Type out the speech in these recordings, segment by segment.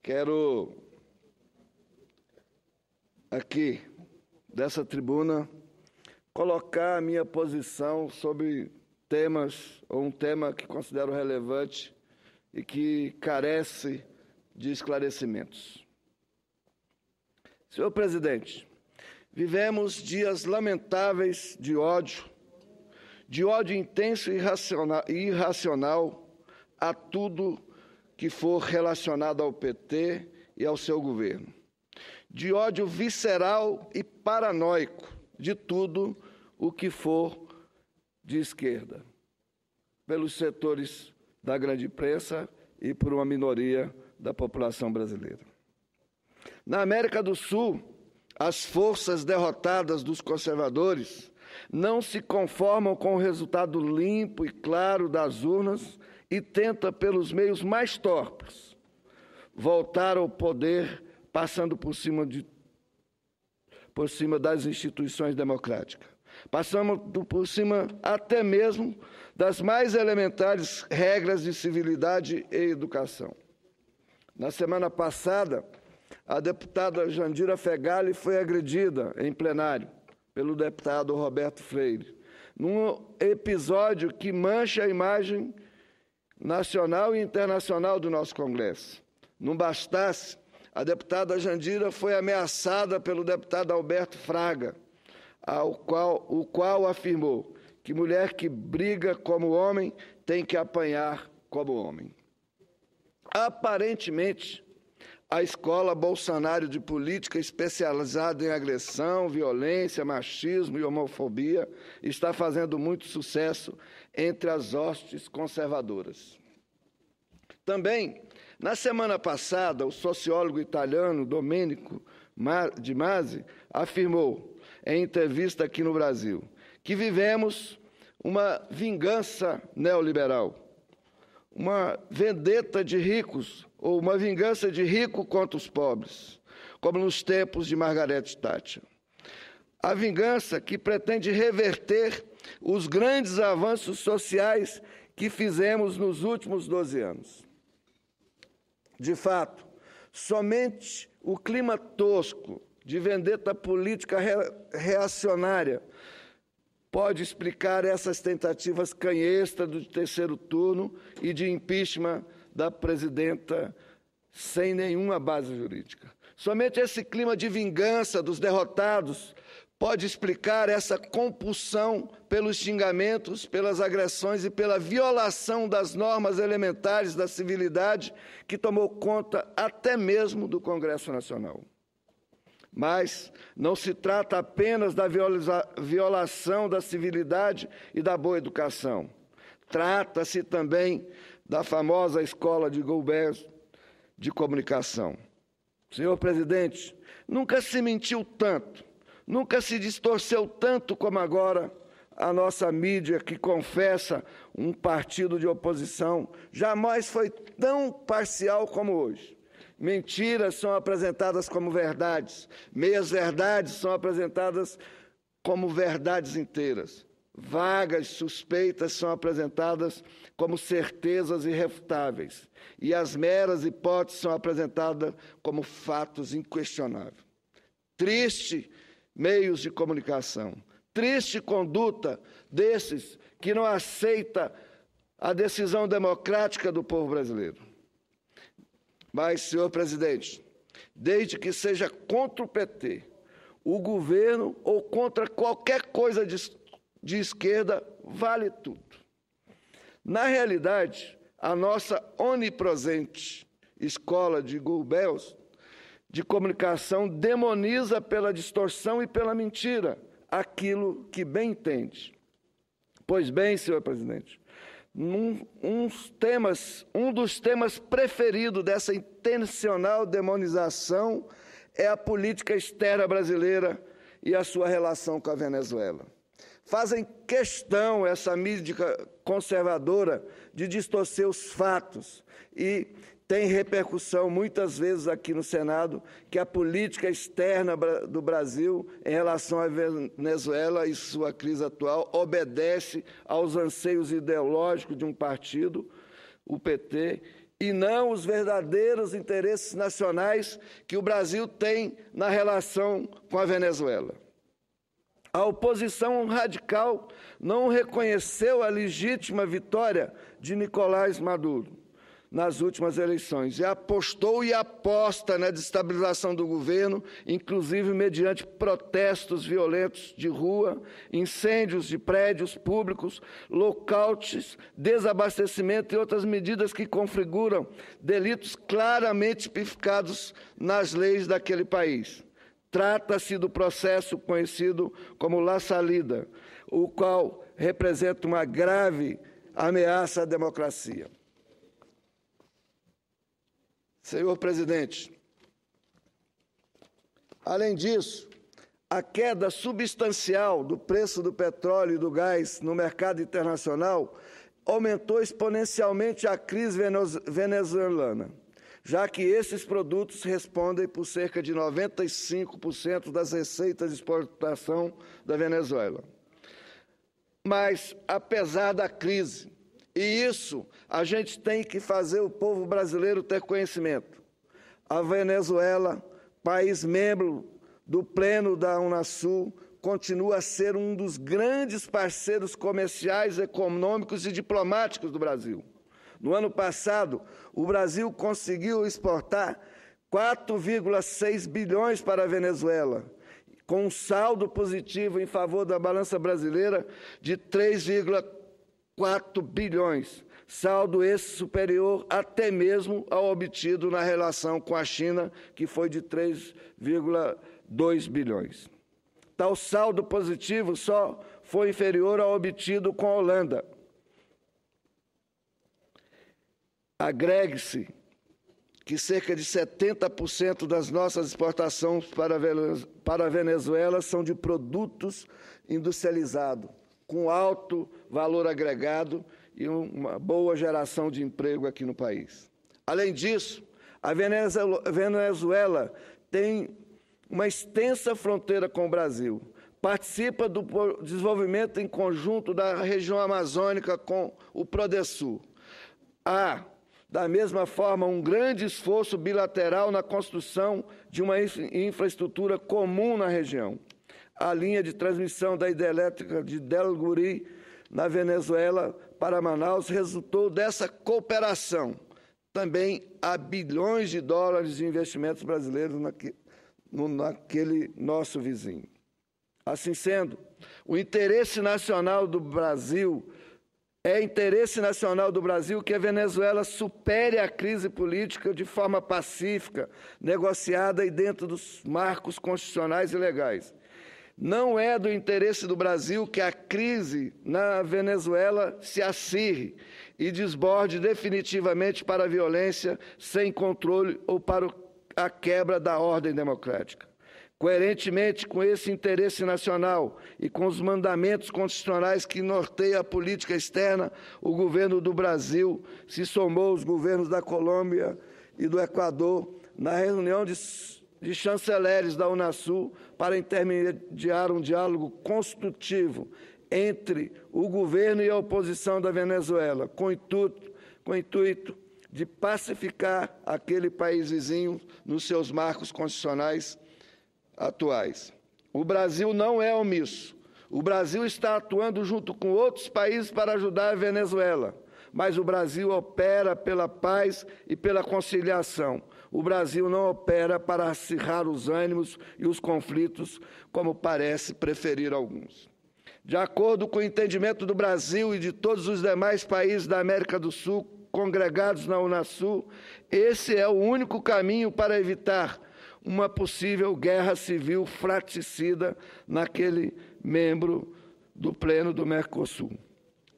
Quero, aqui, dessa tribuna, colocar a minha posição sobre temas, ou um tema que considero relevante e que carece de esclarecimentos. Senhor presidente, vivemos dias lamentáveis de ódio intenso e irracional a tudo que for relacionado ao PT e ao seu governo. De ódio visceral e paranoico de tudo o que for de esquerda, pelos setores da grande imprensa e por uma minoria da população brasileira. Na América do Sul, as forças derrotadas dos conservadores não se conformam com o resultado limpo e claro das urnas e tentam, pelos meios mais torpes, voltar ao poder, passando por cima das instituições democráticas. Passamos por cima até mesmo das mais elementares regras de civilidade e educação. Na semana passada, a deputada Jandira Fegali foi agredida em plenário pelo deputado Roberto Freire, num episódio que mancha a imagem nacional e internacional do nosso Congresso. Não bastasse, a deputada Jandira foi ameaçada pelo deputado Alberto Fraga, o qual afirmou que mulher que briga como homem tem que apanhar como homem. Aparentemente, a escola Bolsonaro de política especializada em agressão, violência, machismo e homofobia está fazendo muito sucesso entre as hostes conservadoras. Também, na semana passada, o sociólogo italiano Domenico De Masi afirmou, em entrevista aqui no Brasil, que vivemos uma vingança neoliberal, uma vendetta de ricos, ou uma vingança de rico contra os pobres, como nos tempos de Margaret Thatcher. A vingança que pretende reverter os grandes avanços sociais que fizemos nos últimos 12 anos. De fato, somente o clima tosco de vendetta política reacionária pode explicar essas tentativas canhestras do terceiro turno e de impeachment da presidenta sem nenhuma base jurídica. Somente esse clima de vingança dos derrotados pode explicar essa compulsão pelos xingamentos, pelas agressões e pela violação das normas elementares da civilidade que tomou conta até mesmo do Congresso Nacional. Mas não se trata apenas da violação da civilidade e da boa educação. Trata-se também da famosa escola de Goebbels de comunicação. Senhor presidente, nunca se mentiu tanto, nunca se distorceu tanto como agora a nossa mídia, que confessa um partido de oposição, jamais foi tão parcial como hoje. Mentiras são apresentadas como verdades, meias-verdades são apresentadas como verdades inteiras. Vagas suspeitas são apresentadas como certezas irrefutáveis, e as meras hipóteses são apresentadas como fatos inquestionáveis. Triste meios de comunicação, triste conduta desses que não aceita a decisão democrática do povo brasileiro. Mas, senhor presidente, desde que seja contra o PT, o governo ou contra qualquer coisa de esquerda, vale tudo. Na realidade, a nossa onipresente escola de Goebbels de comunicação demoniza pela distorção e pela mentira aquilo que bem entende. Pois bem, senhor presidente, um dos temas preferidos dessa intencional demonização é a política externa brasileira e a sua relação com a Venezuela. Fazem questão, essa mídia conservadora, de distorcer os fatos e tem repercussão muitas vezes aqui no Senado que a política externa do Brasil em relação à Venezuela e sua crise atual obedece aos anseios ideológicos de um partido, o PT, e não os verdadeiros interesses nacionais que o Brasil tem na relação com a Venezuela. A oposição radical não reconheceu a legítima vitória de Nicolás Maduro nas últimas eleições e apostou e aposta na desestabilização do governo, inclusive mediante protestos violentos de rua, incêndios de prédios públicos, lockouts, desabastecimento e outras medidas que configuram delitos claramente tipificados nas leis daquele país. Trata-se do processo conhecido como La Salida, o qual representa uma grave ameaça à democracia. Senhor presidente, além disso, a queda substancial do preço do petróleo e do gás no mercado internacional aumentou exponencialmente a crise venezuelana, já que esses produtos respondem por cerca de 95% das receitas de exportação da Venezuela. Mas, apesar da crise, e isso a gente tem que fazer o povo brasileiro ter conhecimento, a Venezuela, país membro do Pleno da Unasul, continua a ser um dos grandes parceiros comerciais, econômicos e diplomáticos do Brasil. No ano passado, o Brasil conseguiu exportar 4,6 bilhões para a Venezuela, com um saldo positivo em favor da balança brasileira de 3,4 bilhões, saldo esse superior até mesmo ao obtido na relação com a China, que foi de 3,2 bilhões. Tal saldo positivo só foi inferior ao obtido com a Holanda. Agregue-se que cerca de 70% das nossas exportações para a Venezuela são de produtos industrializados, com alto valor agregado e uma boa geração de emprego aqui no país. Além disso, a Venezuela tem uma extensa fronteira com o Brasil, participa do desenvolvimento em conjunto da região amazônica com o Prodesul. Há, da mesma forma, um grande esforço bilateral na construção de uma infraestrutura comum na região. A linha de transmissão da hidrelétrica de Del Guri, na Venezuela, para Manaus, resultou dessa cooperação. Também há bilhões de dólares de investimentos brasileiros naquele nosso vizinho. Assim sendo, o interesse nacional do Brasil é interesse nacional do Brasil que a Venezuela supere a crise política de forma pacífica, negociada e dentro dos marcos constitucionais e legais. Não é do interesse do Brasil que a crise na Venezuela se acirre e desborde definitivamente para a violência sem controle ou para a quebra da ordem democrática. Coerentemente com esse interesse nacional e com os mandamentos constitucionais que norteiam a política externa, o governo do Brasil se somou aos governos da Colômbia e do Equador na reunião de chanceleres da Unasul para intermediar um diálogo construtivo entre o governo e a oposição da Venezuela, com o intuito de pacificar aquele país vizinho nos seus marcos constitucionais atuais. O Brasil não é omisso. O Brasil está atuando junto com outros países para ajudar a Venezuela, mas o Brasil opera pela paz e pela conciliação. O Brasil não opera para acirrar os ânimos e os conflitos, como parece preferir alguns. De acordo com o entendimento do Brasil e de todos os demais países da América do Sul congregados na Unasul, esse é o único caminho para evitar uma possível guerra civil fratricida naquele membro do Pleno do Mercosul.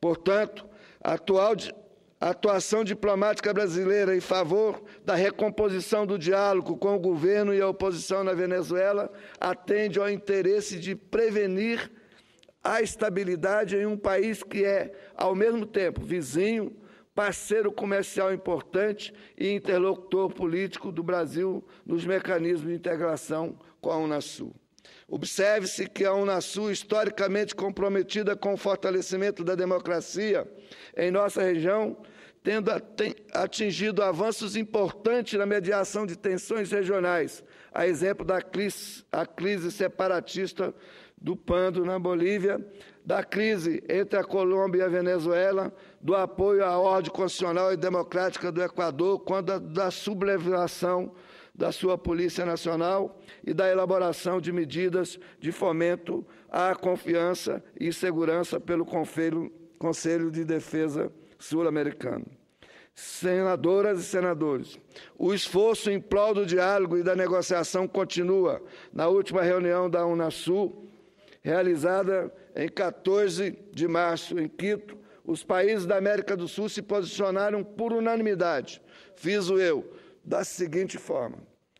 Portanto, a atuação diplomática brasileira em favor da recomposição do diálogo com o governo e a oposição na Venezuela atende ao interesse de prevenir a estabilidade em um país que é, ao mesmo tempo, vizinho, parceiro comercial importante e interlocutor político do Brasil nos mecanismos de integração com a Unasul. Observe-se que a Unasul, historicamente comprometida com o fortalecimento da democracia em nossa região, tendo atingido avanços importantes na mediação de tensões regionais, a exemplo da crise separatista do Pando, na Bolívia, da crise entre a Colômbia e a Venezuela, do apoio à ordem constitucional e democrática do Equador, quanto da sublevação da sua Polícia Nacional e da elaboração de medidas de fomento à confiança e segurança pelo Conselho de Defesa Sul-Americano. Senadoras e senadores, o esforço em prol do diálogo e da negociação continua. Na última reunião da Unasul, realizada em 14 de março, em Quito, os países da América do Sul se posicionaram por unanimidade, fiz-o eu, da seguinte forma: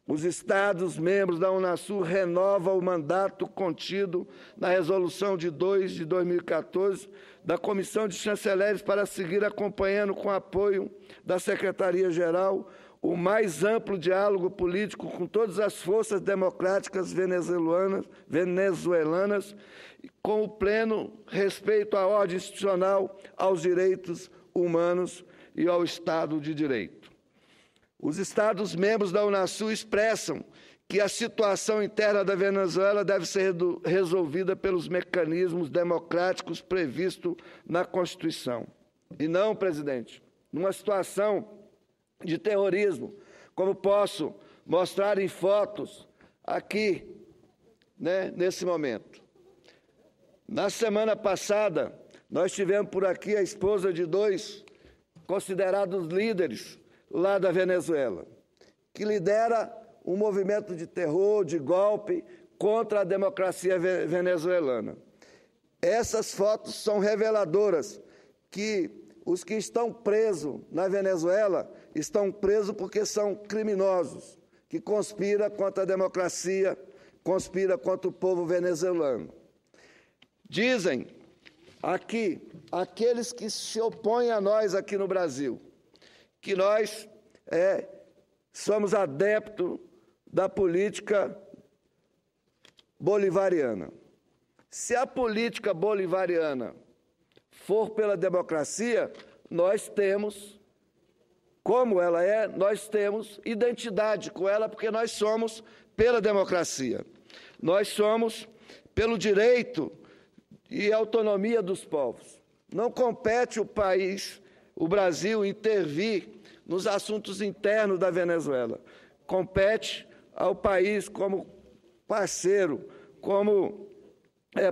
os Estados-membros da Unasul renovam o mandato contido na Resolução de 2 de 2014 da Comissão de Chanceleres para seguir acompanhando, com apoio da Secretaria-Geral, o mais amplo diálogo político com todas as forças democráticas venezuelanas, com o pleno respeito à ordem institucional, aos direitos humanos e ao Estado de Direito. Os Estados-membros da Unasul expressam que a situação interna da Venezuela deve ser resolvida pelos mecanismos democráticos previstos na Constituição. E não, presidente, numa situação de terrorismo, como posso mostrar em fotos aqui, nesse momento. Na semana passada, nós tivemos por aqui a esposa de 2 considerados líderes lá da Venezuela, que lidera um movimento de terror, de golpe contra a democracia venezuelana. Essas fotos são reveladoras que os que estão presos na Venezuela estão presos porque são criminosos, que conspiram contra a democracia, conspiram contra o povo venezuelano. Dizem aqui, aqueles que se opõem a nós aqui no Brasil, que nós somos adeptos da política bolivariana. Se a política bolivariana for pela democracia, nós temos, como ela é, nós temos identidade com ela, porque nós somos pela democracia. Nós somos pelo direito e autonomia dos povos. Não compete o país, o Brasil, intervir nos assuntos internos da Venezuela. Compete ao país, como parceiro, como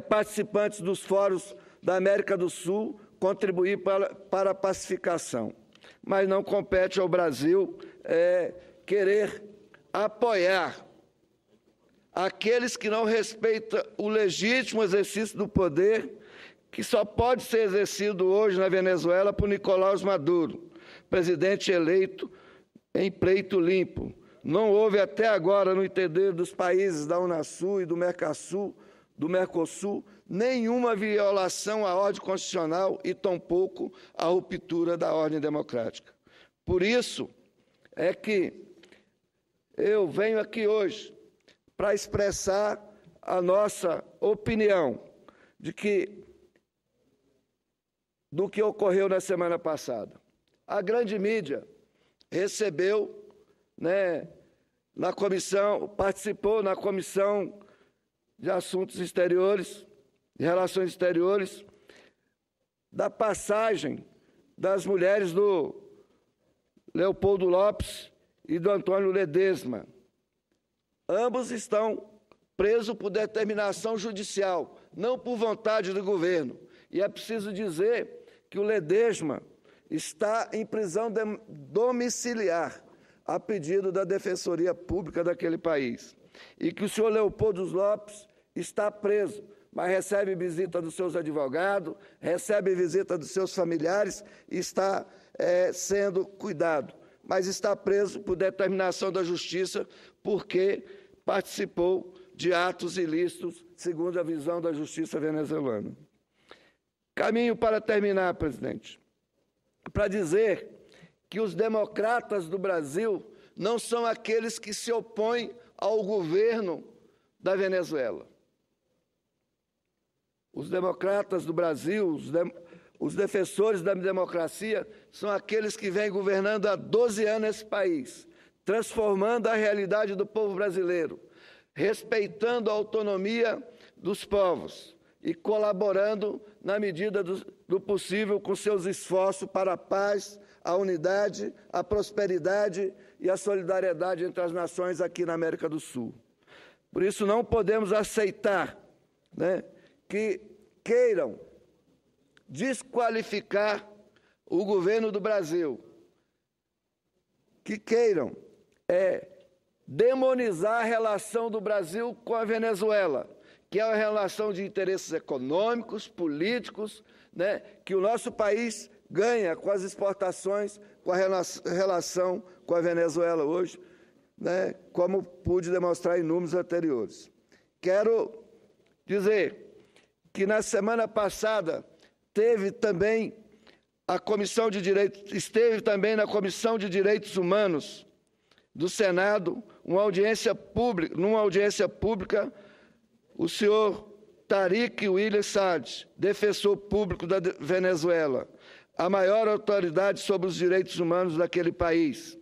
participantes dos fóruns da América do Sul, contribuir para a pacificação. Mas não compete ao Brasil querer apoiar aqueles que não respeitam o legítimo exercício do poder, que só pode ser exercido hoje na Venezuela por Nicolás Maduro, presidente eleito em pleito limpo. Não houve até agora, no entender dos países da Unasul e do Mercosul, nenhuma violação à ordem constitucional e tampouco a ruptura da ordem democrática. Por isso é que eu venho aqui hoje para expressar a nossa opinião do que ocorreu na semana passada. A grande mídia recebeu, na comissão, participou na Comissão de Assuntos Exteriores, de Relações Exteriores, da passagem das mulheres do Leopoldo Lopes e do Antônio Ledesma. Ambos estão presos por determinação judicial, não por vontade do governo. E é preciso dizer que o Ledesma está em prisão domiciliar, a pedido da Defensoria Pública daquele país. E que o senhor Leopoldo Lopes está preso, mas recebe visita dos seus advogados, recebe visita dos seus familiares e está sendo cuidado. Mas está preso por determinação da Justiça, porque participou de atos ilícitos, segundo a visão da Justiça venezuelana. Caminho para terminar, presidente, para dizer que os democratas do Brasil não são aqueles que se opõem ao governo da Venezuela. Os democratas do Brasil, os defensores da democracia são aqueles que vêm governando há 12 anos esse país, transformando a realidade do povo brasileiro, respeitando a autonomia dos povos e colaborando, na medida do possível, com seus esforços para a paz, a unidade, a prosperidade e a solidariedade entre as nações aqui na América do Sul. Por isso, não podemos aceitar, que queiram desqualificar o governo do Brasil, que queiram demonizar a relação do Brasil com a Venezuela, que é uma relação de interesses econômicos, políticos, que o nosso país ganha com as exportações, com a relação com a Venezuela hoje, como pude demonstrar em números anteriores. Quero dizer que na semana passada esteve também na Comissão de Direitos Humanos do Senado, numa audiência pública, o senhor Tariq William Saad, defensor público da Venezuela, a maior autoridade sobre os direitos humanos daquele país.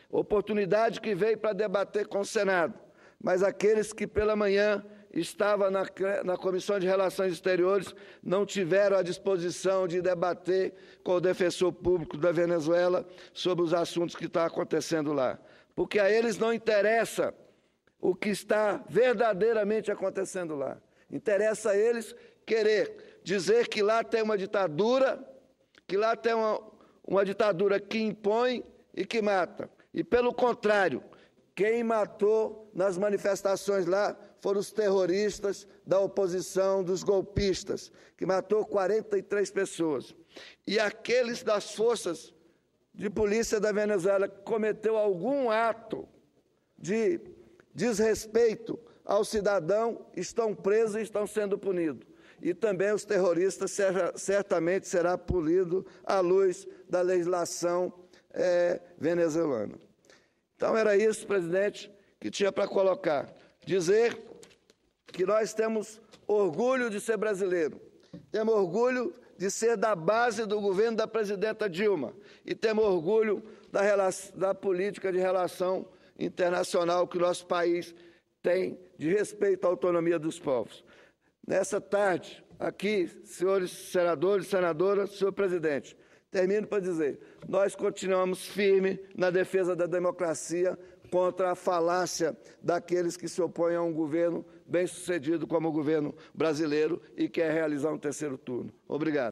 Oportunidade que veio para debater com o Senado, mas aqueles que pela manhã estavam na Comissão de Relações Exteriores não tiveram a disposição de debater com o defensor público da Venezuela sobre os assuntos que estão acontecendo lá. Porque a eles não interessa o que está verdadeiramente acontecendo lá. Interessa a eles querer dizer que lá tem uma ditadura, que lá tem uma ditadura que impõe e que mata. E, pelo contrário, quem matou nas manifestações lá foram os terroristas da oposição, dos golpistas, que matou 43 pessoas. E aqueles das forças de polícia da Venezuela que cometeu algum ato de desrespeito ao cidadão estão presos e estão sendo punidos. E também os terroristas certamente serão punidos à luz da legislação venezuelana. Então, era isso, presidente, que tinha para colocar. Dizer que nós temos orgulho de ser brasileiro, temos orgulho de ser da base do governo da presidenta Dilma e temos orgulho da política de relação internacional que o nosso país tem de respeito à autonomia dos povos. Nessa tarde, aqui, senhores senadores, senadoras, senhor presidente, termino para dizer, nós continuamos firmes na defesa da democracia contra a falácia daqueles que se opõem a um governo bem-sucedido como o governo brasileiro e quer realizar um terceiro turno. Obrigado.